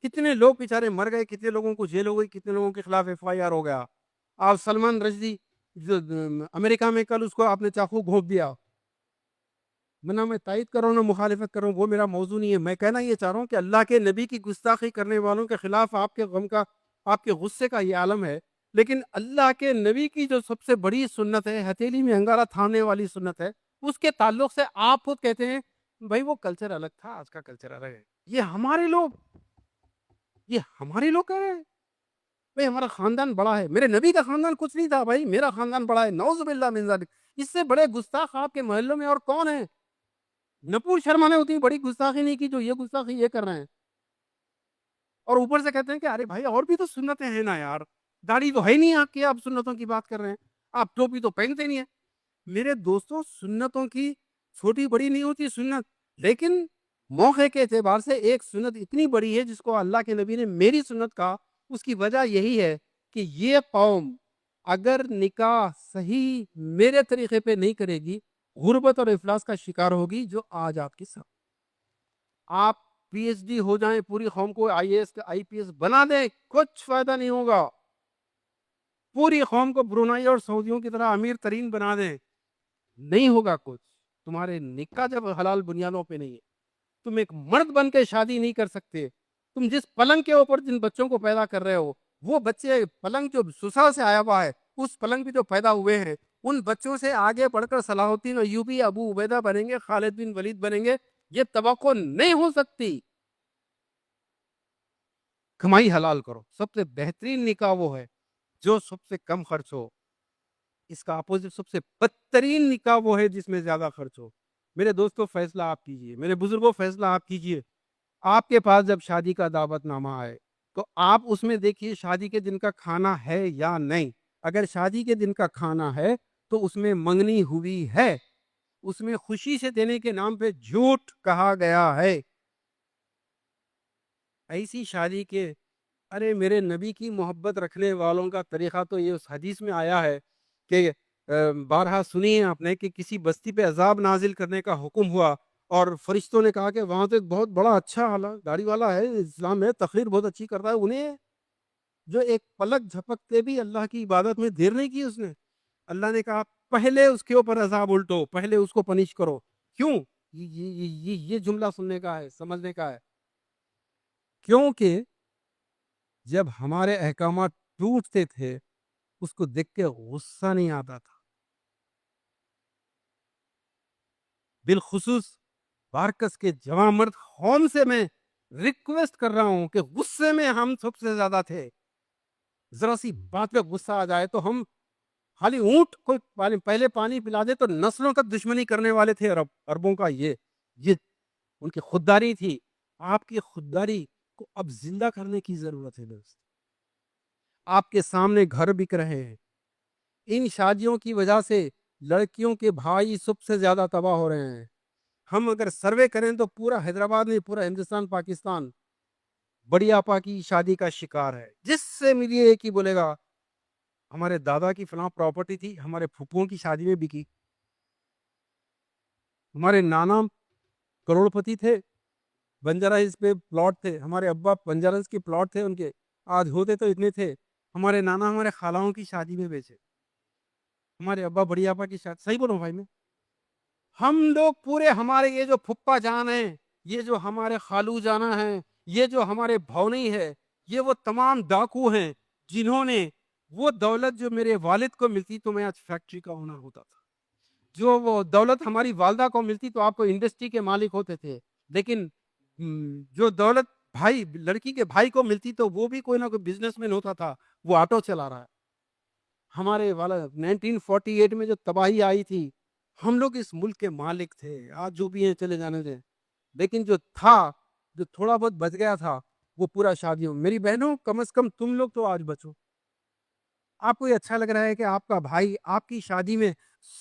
کتنے لوگ بیچارے مر گئے، کتنے لوگوں کو جیل ہو گئی، کتنے لوگوں کے خلاف FIR ہو گیا. آپ سلمان رشدی جو امریکہ میں کل اس کو آپ نے چاقو گھونپ دیا، نہ میں تائید کر رہا ہوں نہ مخالفت کر رہا ہوں، وہ میرا موضوع نہیں ہے. میں کہنا یہ چاہ رہا ہوں کہ اللہ کے نبی کی گستاخی کرنے والوں کے خلاف آپ کے غم کا، آپ کے غصے کا یہ عالم ہے. لیکن اللہ کے نبی کی جو سب سے بڑی سنت ہے، ہتھیلی میں انگارہ تھامنے والی سنت ہے، اس کے تعلق سے آپ خود کہتے ہیں بھائی وہ کلچر الگ تھا، آج کا کلچر الگ ہے. یہ ہمارے لوگ کہہ رہے ہیں بھائی ہمارا خاندان بڑا ہے. میرے نبی کا خاندان کچھ نہیں تھا بھائی، میرا خاندان بڑا ہے. نعوذ باللہ من ذالک. اس سے بڑے گستاخ آپ کے محلوں میں اور کون ہیں؟ نپور شرما نے اتنی بڑی گستاخی نہیں کی جو یہ گستاخی یہ کر رہے ہیں. اور اوپر سے کہتے ہیں کہ ارے بھائی اور بھی تو سنتیں ہیں نا یار، داڑھی تو ہے نہیں آپ کی، آپ سنتوں کی بات کر رہے ہیں، آپ ٹوپی تو پہنتے نہیں ہیں. میرے دوستوں، سنتوں کی چھوٹی بڑی نہیں ہوتی سنت، لیکن موقع کے اعتبار سے ایک سنت اتنی بڑی ہے جس کو اللہ کے نبی نے میری سنت کہا. اس کی وجہ یہی ہے کہ یہ قوم اگر نکاح صحیح میرے طریقے پہ نہیں کرے گی، غربت اور افلاس کا شکار ہوگی جو آج آپ کے ساتھ. آپ پی ایچ ڈی ہو جائیں، پوری قوم کو آئی A S I P S بنا دیں، کچھ فائدہ نہیں ہوگا. پوری قوم کو برونائی اور سعودیوں کی طرح امیر ترین بنا دیں، نہیں ہوگا کچھ. تمہارے نکاح جب حلال بنیادوں پہ نہیں ہے، تم ایک مرد بن کے شادی نہیں کر سکتے. تم جس پلنگ کے اوپر جن بچوں کو پیدا کر رہے ہو، وہ بچے پلنگ جو سسرال سے آیا ہوا ہے، اس پلنگ پہ جو پیدا ہوئے ہیں، ان بچوں سے آگے بڑھ کر صلاح الدین ایوبی، ابو عبیدہ بنیں گے، خالد بن ولید بنیں گے، یہ توقع نہیں ہو سکتی. کمائی حلال کرو. سب سے بہترین نکاح وہ ہے جو سب سے کم خرچ ہو. اس کا اپوزٹ سب سے بدترین نکاح وہ ہے جس میں زیادہ خرچ ہو. میرے دوستو فیصلہ آپ کیجئے، میرے بزرگوں فیصلہ آپ کیجئے. آپ کے پاس جب شادی کا دعوت نامہ آئے تو آپ اس میں دیکھیے شادی کے دن کا کھانا ہے یا نہیں. اگر شادی کے دن کا کھانا ہے تو اس میں منگنی ہوئی ہے، اس میں خوشی سے دینے کے نام پہ جھوٹ کہا گیا ہے. ایسی شادی کے ارے میرے نبی کی محبت رکھنے والوں کا طریقہ تو یہ اس حدیث میں آیا ہے کہ بارہا سنی ہے آپ نے کہ کسی بستی پہ عذاب نازل کرنے کا حکم ہوا اور فرشتوں نے کہا کہ وہاں تو ایک بہت بڑا اچھا داڑھی والا ہے، اسلام میں تقریر بہت اچھی کرتا ہے. انہیں جو ایک پلک جھپکتے بھی اللہ کی عبادت میں دیر نہیں کی اس نے. اللہ نے کہا پہلے اس کے اوپر عذاب الٹو، پہلے اس کو پنش کرو. کیوں؟ یہ جملہ سننے کا ہے، سمجھنے کا ہے. کیونکہ جب ہمارے احکامات ٹوٹتے تھے اس کو دیکھ کے غصہ نہیں آتا تھا. بالخصوص بارکس کے جوان مرد قوم سے میں ریکویسٹ کر رہا ہوں کہ غصے میں ہم سب سے زیادہ تھے. ذرا سی بات پہ غصہ آ جائے تو ہم خالی اونٹ کو پہلے پانی پلا دے تو نسلوں کا دشمنی کرنے والے تھے. عربوں کا یہ ان کی خودداری تھی. آپ کی خودداری کو اب زندہ کرنے کی ضرورت ہے. دوست، آپ کے سامنے گھر بک رہے ہیں. ان شادیوں کی وجہ سے لڑکیوں کے بھائی سب سے زیادہ تباہ ہو رہے ہیں. ہم اگر سروے کریں تو پورا حیدرآباد میں، پورا ہندوستان پاکستان بڑی آپا کی شادی کا شکار ہے. جس سے ملیے ایک ہی بولے گا ہمارے دادا کی فلاں پراپرٹی تھی، ہمارے پھپھوؤں کی شادی میں بکی، ہمارے نانا کروڑ پتی تھے، بنجارا ہلز پہ پلاٹ تھے، ہمارے ابا بنجارا ہلز کے پلاٹ تھے ان کے، آج ہوتے تو اتنے تھے. ہمارے نانا ہمارے خالاؤں کی شادی میں بیچے، ہمارے ابا بڑی آپا کی شادی. صحیح بولوں بھائی میں؟ ہم لوگ پورے ہمارے یہ جو پھپا جان ہیں، یہ جو ہمارے خالو جانا ہیں، یہ جو ہمارے بھونی ہے، یہ وہ تمام ڈاکو ہیں جنہوں نے وہ دولت جو میرے والد کو ملتی تو میں آج فیکٹری کا اونر ہوتا تھا. جو وہ دولت ہماری والدہ کو ملتی تو آپ کو انڈسٹری کے مالک ہوتے تھے. لیکن جو دولت بھائی لڑکی کے بھائی کو ملتی تو وہ بھی کوئی نہ کوئی بزنس مین ہوتا تھا، وہ آٹو چلا رہا ہے. ہمارے والا 1948 میں جو تباہی آئی تھی، ہم لوگ اس ملک کے مالک تھے. آج جو بھی ہیں چلے جانے دیں، لیکن جو تھا، جو تھوڑا بہت بچ گیا تھا، وہ پورا شادیوں. میری بہنوں، کم از کم تم لوگ تو آج بچو. آپ کو یہ اچھا لگ رہا ہے کہ آپ کا بھائی آپ کی شادی میں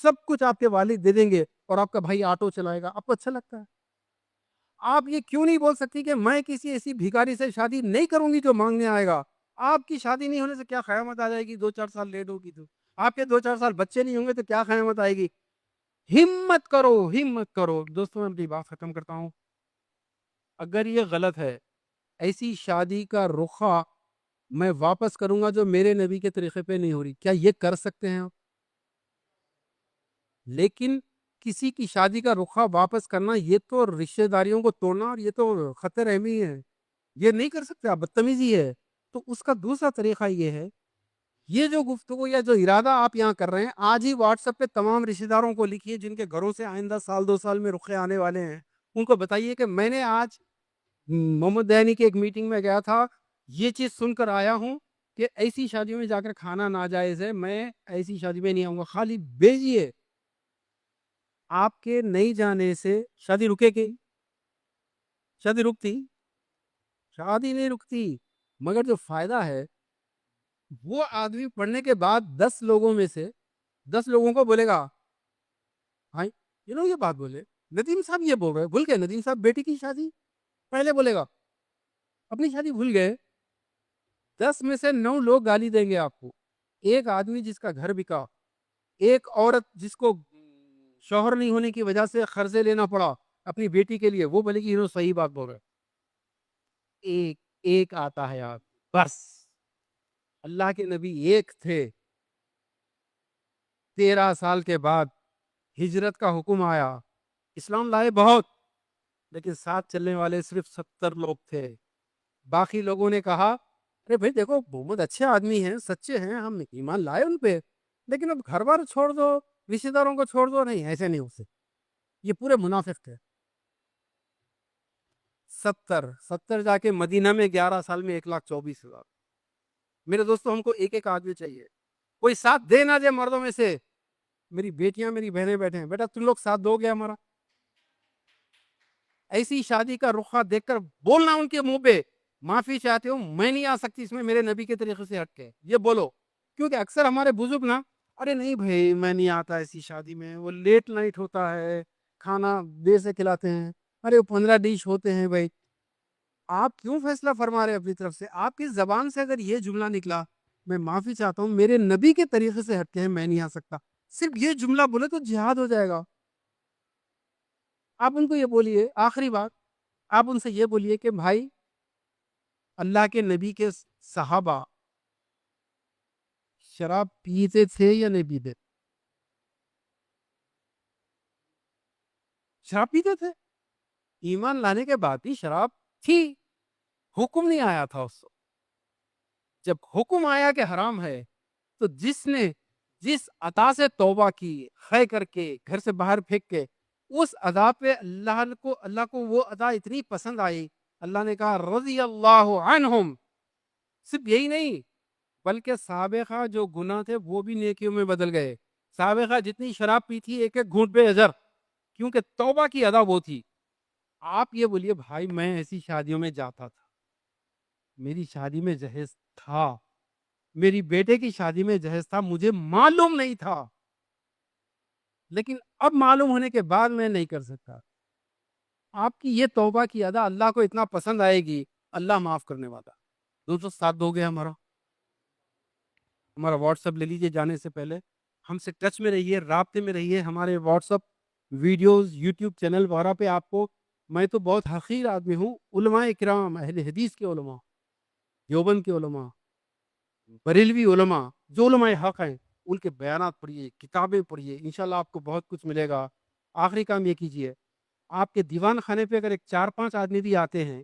سب کچھ آپ کے والد دے دیں گے اور آپ کا بھائی آٹو چلائے گا؟ آپ کو اچھا لگتا ہے؟ آپ یہ کیوں نہیں بول سکتی کہ میں کسی ایسی بھکاری سے شادی نہیں کروں گی جو مانگنے آئے گا؟ آپ کی شادی نہیں ہونے سے کیا قیامت آ جائے گی؟ 2-4 سال لیٹ ہوگی تو آپ کے 2-4 سال بچے نہیں ہوں گے تو کیا قیامت آئے گی؟ ہمت کرو، ہمت کرو. دوستوں میں اپنی بات ختم کرتا ہوں. اگر یہ غلط ہے ایسی شادی کا رخا میں واپس کروں گا جو میرے نبی کے طریقے پہ نہیں ہو رہی. کیا یہ کر سکتے ہیں آپ؟ لیکن کسی کی شادی کا رخا واپس کرنا یہ تو رشتہ داریوں کو توڑنا اور یہ تو خطر اہمی ہے. یہ نہیں کر سکتے آپ، بدتمیزی ہے. تو اس کا دوسرا طریقہ یہ ہے، یہ جو گفتگو یا جو ارادہ آپ یہاں کر رہے ہیں، آج ہی واٹس ایپ پہ تمام رشتہ داروں کو لکھیے جن کے گھروں سے آئندہ سال 2 سال میں رخے آنے والے ہیں. ان کو بتائیے کہ میں نے آج محمد دہانی کی ایک میٹنگ میں گیا تھا، یہ چیز سن کر آیا ہوں کہ ایسی شادیوں میں جا کر کھانا ناجائز ہے، میں ایسی شادی میں نہیں آؤں گا. خالی بھیجیے. آپ کے نہیں جانے سے شادی رکے گی؟ شادی رکتی؟ شادی نہیں رکتی. مگر جو فائدہ ہے، وہ آدمی پڑھنے کے بعد 10 لوگوں میں سے 10 لوگوں کو بولے گا، ہاں یہ بات بولے ندیم صاحب، یہ بول رہے بھول گئے ندیم صاحب بیٹی کی شادی. پہلے بولے گا اپنی شادی بھول گئے. 10 میں سے 9 لوگ گالی دیں گے آپ کو. ایک آدمی جس کا گھر بکا، ایک عورت جس کو شوہر نہیں ہونے کی وجہ سے قرضے لینا پڑا اپنی بیٹی کے لیے، وہ بولے گی انہوں صحیح بات بول رہے. ایک ایک آتا ہے آپ، بس. اللہ کے نبی ایک تھے. 13 سال کے بعد ہجرت کا حکم آیا. اسلام لائے بہت، لیکن ساتھ چلنے والے صرف 70 لوگ تھے. باقی لوگوں نے کہا ارے بھائی دیکھو محمد اچھے آدمی ہیں، سچے ہیں، ہم ایمان لائے ان پہ، لیکن اب گھر بار چھوڑ دو، رشتے داروں کو چھوڑ دو. نہیں، ایسے نہیں ہو سکتے. یہ پورے منافق تھے. 70 جا کے مدینہ میں 11 سال میں 1,24,000. میرے دوستوں، ہم کو ایک ایک آدمی چاہیے. کوئی ساتھ دے نہ دے مردوں میں سے. میری بیٹیاں میری بہنیں بیٹھے ہیں، بیٹا تم لوگ ساتھ دو گے ہمارا؟ ایسی شادی کا رخا دیکھ کر بولنا ان کے منہ پہ، معافی چاہتے ہو، میں نہیں آ سکتی اس میں میرے نبی کے طریقے سے ہٹ کے، یہ بولو. کیونکہ اکثر ہمارے بزرگ نا، ارے نہیں بھائی میں نہیں آتا ایسی شادی میں، وہ لیٹ نائٹ ہوتا ہے، کھانا دیر سے کھلاتے ہیں، ارے وہ 15 ڈش ہوتے ہیں. بھائی آپ کیوں فیصلہ فرما رہے اپنی طرف سے؟ آپ کی زبان سے اگر یہ جملہ نکلا میں معافی چاہتا ہوں میرے نبی کے طریقے سے ہٹ کے ہیں، میں نہیں آ سکتا، صرف یہ جملہ بولے تو جہاد ہو جائے گا. آپ ان کو یہ بولیے، آخری بات آپ ان سے یہ بولیے کہ بھائی اللہ کے نبی کے صحابہ شراب پیتے تھے یا نہیں پیتے؟ شراب پیتے تھے. ایمان لانے کے بعد بھی شراب تھی، حکم نہیں آیا تھا اس وقت. جب حکم آیا کہ حرام ہے، تو جس نے جس عطا سے توبہ کی، خے کر کے گھر سے باہر پھینک کے، اس ادا پہ اللہ کو وہ ادا اتنی پسند آئی، اللہ نے کہا رضی اللہ عنہم. صرف یہی نہیں، بلکہ سابقہ جو گناہ تھے وہ بھی نیکیوں میں بدل گئے. سابقہ جتنی شراب پی تھی ایک ایک گھونٹ پہ اجر، کیونکہ توبہ کی ادا وہ تھی. آپ یہ بولیے بھائی میں ایسی شادیوں میں جاتا تھا، میری شادی میں جہیز تھا، میری بیٹے کی شادی میں جہیز تھا، مجھے معلوم نہیں تھا، لیکن اب معلوم ہونے کے بعد میں نہیں کر سکتا. آپ کی یہ توبہ کی ادا اللہ کو اتنا پسند آئے گی، اللہ معاف کرنے والا. دوستو ساتھ دو گے ہمارا واٹس ایپ لے لیجئے. جانے سے پہلے ہم سے ٹچ میں رہیے، رابطے میں رہیے. ہمارے what's app videos, YouTube channel وغیرہ پہ آپ کو، میں تو بہت حقیر آدمی ہوں، علماء اکرام، اہل حدیث کے علماء، دیوبند کے علماء، بریلوی علماء، جو علماء حق ہیں ان کے بیانات پڑھیے، کتابیں پڑھیے، انشاءاللہ آپ کو بہت کچھ ملے گا. آخری کام یہ کیجئے، آپ کے دیوان خانے پہ اگر ایک 4-5 آدمی بھی آتے ہیں،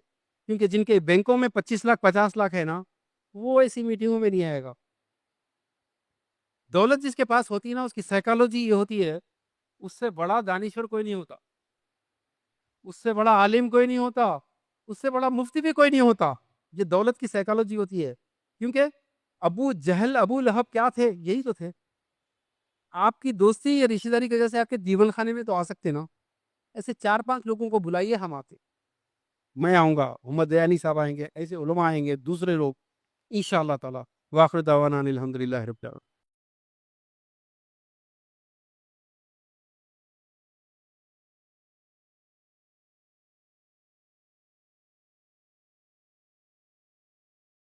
کیونکہ جن کے بینکوں میں 25 لاکھ 50 لاکھ ہے نا، وہ ایسی میٹنگوں میں نہیں آئے گا. دولت جس کے پاس ہوتی ہے نا، اس کی سائیکالوجی یہ ہوتی ہے، اس سے بڑا دانشور کوئی نہیں ہوتا، اس سے بڑا عالم کوئی نہیں ہوتا، اس سے بڑا مفتی بھی کوئی نہیں ہوتا. یہ دولت کی سائیکالوجی ہوتی ہے. کیونکہ ابو جہل ابو لہب کیا تھے؟ یہی تو تھے. آپ کی دوستی یا رشتہ داری کی وجہ سے آپ کے دیوان خانے میں تو آ سکتے نا. ایسے 4-5 لوگوں کو بلائیے، ہم آتے، میں آؤں گا، محمد دیانی صاحب آئیں گے، ایسے علماء آئیں گے، دوسرے لوگ، انشاءاللہ تعالی. واخر دعوانا الحمدللہ رب العالمین.